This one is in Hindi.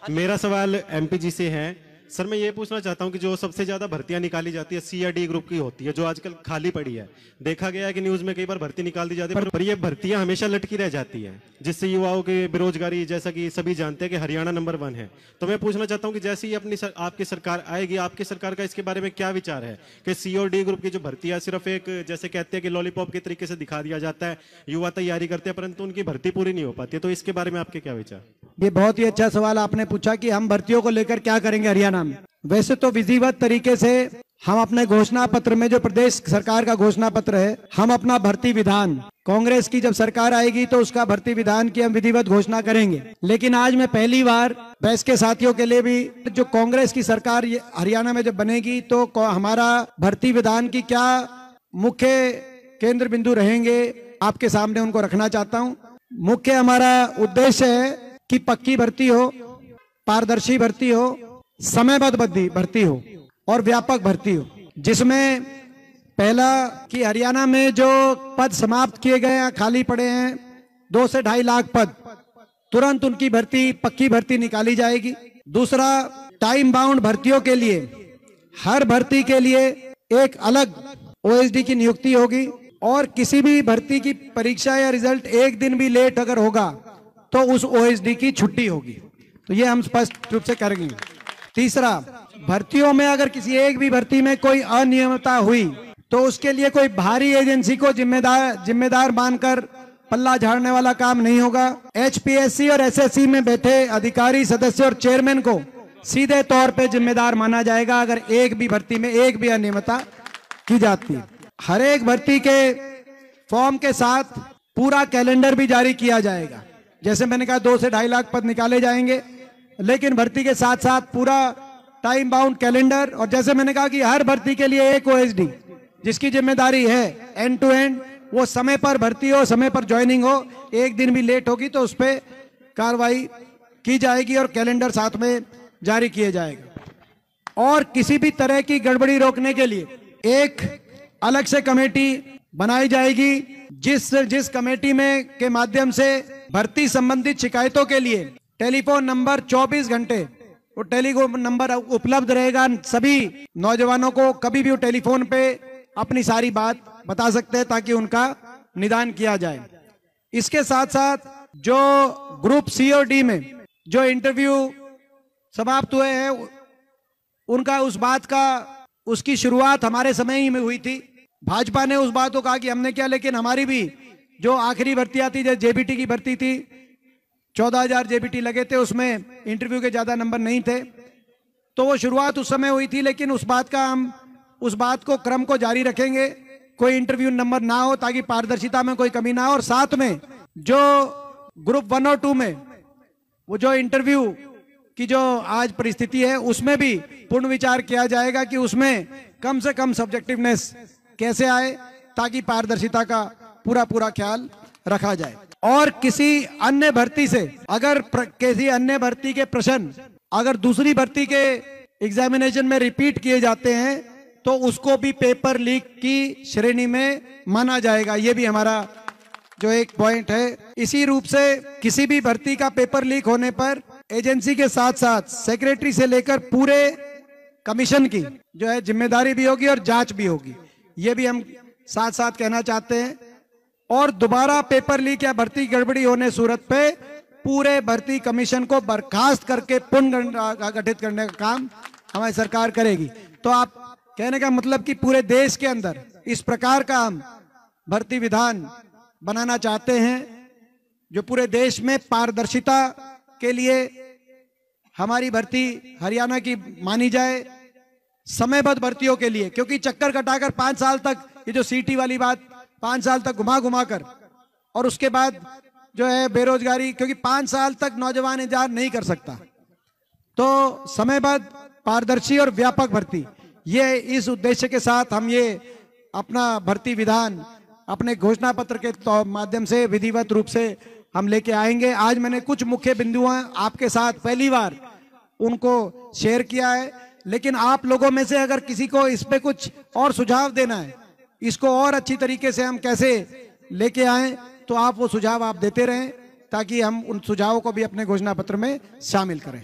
मेरा सवाल एमपीजी से है। सर मैं ये पूछना चाहता हूँ कि जो सबसे ज्यादा भर्तियां निकाली जाती है सी या डी ग्रुप की होती है, जो आजकल खाली पड़ी है। देखा गया है कि न्यूज में कई बार भर्ती निकाल दी जाती है, पर ये भर्तियां हमेशा लटकी रह जाती है, जिससे युवाओं की बेरोजगारी, जैसा कि सभी जानते हैं कि हरियाणा नंबर 1 है। तो मैं पूछना चाहता हूँ कि जैसे ही आपकी सरकार आएगी, आपकी सरकार का इसके बारे में क्या विचार है कि सी और डी ग्रुप की जो भर्तियां सिर्फ एक, जैसे कहते हैं कि लॉलीपॉप के तरीके से दिखा दिया जाता है, युवा तैयारी करते हैं परंतु उनकी भर्ती पूरी नहीं हो पाती है, तो इसके बारे में आपके क्या विचार? ये बहुत ही अच्छा सवाल आपने पूछा कि हम भर्तियों को लेकर क्या करेंगे हरियाणा में। वैसे तो विधिवत तरीके से हम अपने घोषणा पत्र में, जो प्रदेश सरकार का घोषणा पत्र है, हम अपना भर्ती विधान, कांग्रेस की जब सरकार आएगी तो उसका भर्ती विधान की हम विधिवत घोषणा करेंगे। लेकिन आज मैं पहली बार प्रेस के साथियों के लिए भी, जो कांग्रेस की सरकार हरियाणा में जब बनेगी तो हमारा भर्ती विधान की क्या मुख्य केंद्र बिंदु रहेंगे, आपके सामने उनको रखना चाहता हूँ। मुख्य हमारा उद्देश्य है कि पक्की भर्ती हो, पारदर्शी भर्ती हो, समयबद्ध भर्ती हो और व्यापक भर्ती हो, जिसमें पहला कि हरियाणा में जो पद समाप्त किए गए हैं, खाली पड़े हैं 2 से 2.5 लाख पद, तुरंत उनकी भर्ती, पक्की भर्ती निकाली जाएगी। दूसरा, टाइम बाउंड भर्तियों के लिए हर भर्ती के लिए एक अलग ओएसडी की नियुक्ति होगी और किसी भी भर्ती की परीक्षा या रिजल्ट एक दिन भी लेट अगर होगा तो उस ओएसडी की छुट्टी होगी। तो ये हम स्पष्ट रूप से करेंगे। तीसरा, भर्तियों में अगर किसी एक भी भर्ती में कोई अनियमितता हुई तो उसके लिए कोई बाहरी एजेंसी को जिम्मेदार मानकर पल्ला झाड़ने वाला काम नहीं होगा। एचपीएससी और एसएससी में बैठे अधिकारी, सदस्य और चेयरमैन को सीधे तौर पे जिम्मेदार माना जाएगा अगर एक भी भर्ती में एक भी अनियमितता की जाती है। हर एक भर्ती के फॉर्म के साथ पूरा कैलेंडर भी जारी किया जाएगा। जैसे मैंने कहा 2 से 2.5 लाख पद निकाले जाएंगे, लेकिन भर्ती के साथ साथ पूरा टाइम बाउंड कैलेंडर, और जैसे मैंने कहा कि हर भर्ती के लिए एक ओएसडी जिसकी जिम्मेदारी है एंड टू एंड, वो समय पर भर्ती हो, समय पर ज्वाइनिंग हो, एक दिन भी लेट होगी तो उस पर कार्रवाई की जाएगी और कैलेंडर साथ में जारी किए जाएगा। और किसी भी तरह की गड़बड़ी रोकने के लिए एक अलग से कमेटी बनाई जाएगी, जिस कमेटी में के माध्यम से भर्ती संबंधित शिकायतों के लिए टेलीफोन नंबर 24 घंटे वो टेलीफोन नंबर उपलब्ध रहेगा। सभी नौजवानों को कभी भी वो टेलीफोन पे अपनी सारी बात बता सकते हैं ताकि उनका निदान किया जाए। इसके साथ साथ जो ग्रुप सी और डी में जो इंटरव्यू समाप्त हुए हैं, उनका उसकी शुरुआत हमारे समय ही में हुई थी। भाजपा ने उस बात को कहा कि हमने क्या, लेकिन हमारी भी जो आखिरी भर्तियां थी, जैसे जेबीटी की भर्ती थी, 14,000 जेबीटी लगे थे, उसमें इंटरव्यू के ज्यादा नंबर नहीं थे, तो वो शुरुआत उस समय हुई थी। लेकिन हम उस बात को, क्रम को जारी रखेंगे, कोई इंटरव्यू नंबर ना हो ताकि पारदर्शिता में कोई कमी ना हो। और साथ में जो ग्रुप 1 और 2 में वो जो इंटरव्यू की जो आज परिस्थिति है, उसमें भी पूर्ण विचार किया जाएगा कि उसमें कम से कम सब्जेक्टिवनेस कैसे आए ताकि पारदर्शिता का पूरा ख्याल रखा जाए। और किसी अन्य भर्ती से किसी अन्य भर्ती के प्रश्न अगर दूसरी भर्ती के एग्जामिनेशन में रिपीट किए जाते हैं तो उसको भी पेपर लीक की श्रेणी में माना जाएगा। ये भी हमारा जो एक पॉइंट है। इसी रूप से किसी भी भर्ती का पेपर लीक होने पर एजेंसी के साथ साथ सेक्रेटरी से लेकर पूरे कमीशन की जो है जिम्मेदारी भी होगी और जांच भी होगी। ये भी हम साथ साथ कहना चाहते हैं। और दोबारा पेपर लीक या भर्ती गड़बड़ी होने सूरत पे पूरे भर्ती कमीशन को बर्खास्त करके पुनर्गठित करने का काम हमारी सरकार करेगी। तो आप कहने का मतलब कि पूरे देश के अंदर इस प्रकार का हम भर्ती विधान बनाना चाहते हैं जो पूरे देश में पारदर्शिता के लिए हमारी भर्ती हरियाणा की मानी जाए, समयबद्ध भर्तियों के लिए। क्योंकि चक्कर कटाकर 5 साल तक, ये जो सीटी वाली बात, 5 साल तक घुमा कर और उसके बाद जो है बेरोजगारी, क्योंकि 5 साल तक नौजवान इंतजार नहीं कर सकता। तो समयबद्ध, पारदर्शी और व्यापक भर्ती, ये इस उद्देश्य के साथ हम ये अपना भर्ती विधान अपने घोषणा पत्र के माध्यम से विधिवत रूप से हम लेके आएंगे। आज मैंने कुछ मुख्य बिंदु आपके साथ पहली बार उनको शेयर किया है, लेकिन आप लोगों में से अगर किसी को इस पे कुछ और सुझाव देना है, इसको और अच्छी तरीके से हम कैसे लेके आएं, तो आप वो सुझाव आप देते रहें ताकि हम उन सुझावों को भी अपने घोषणा पत्र में शामिल करें।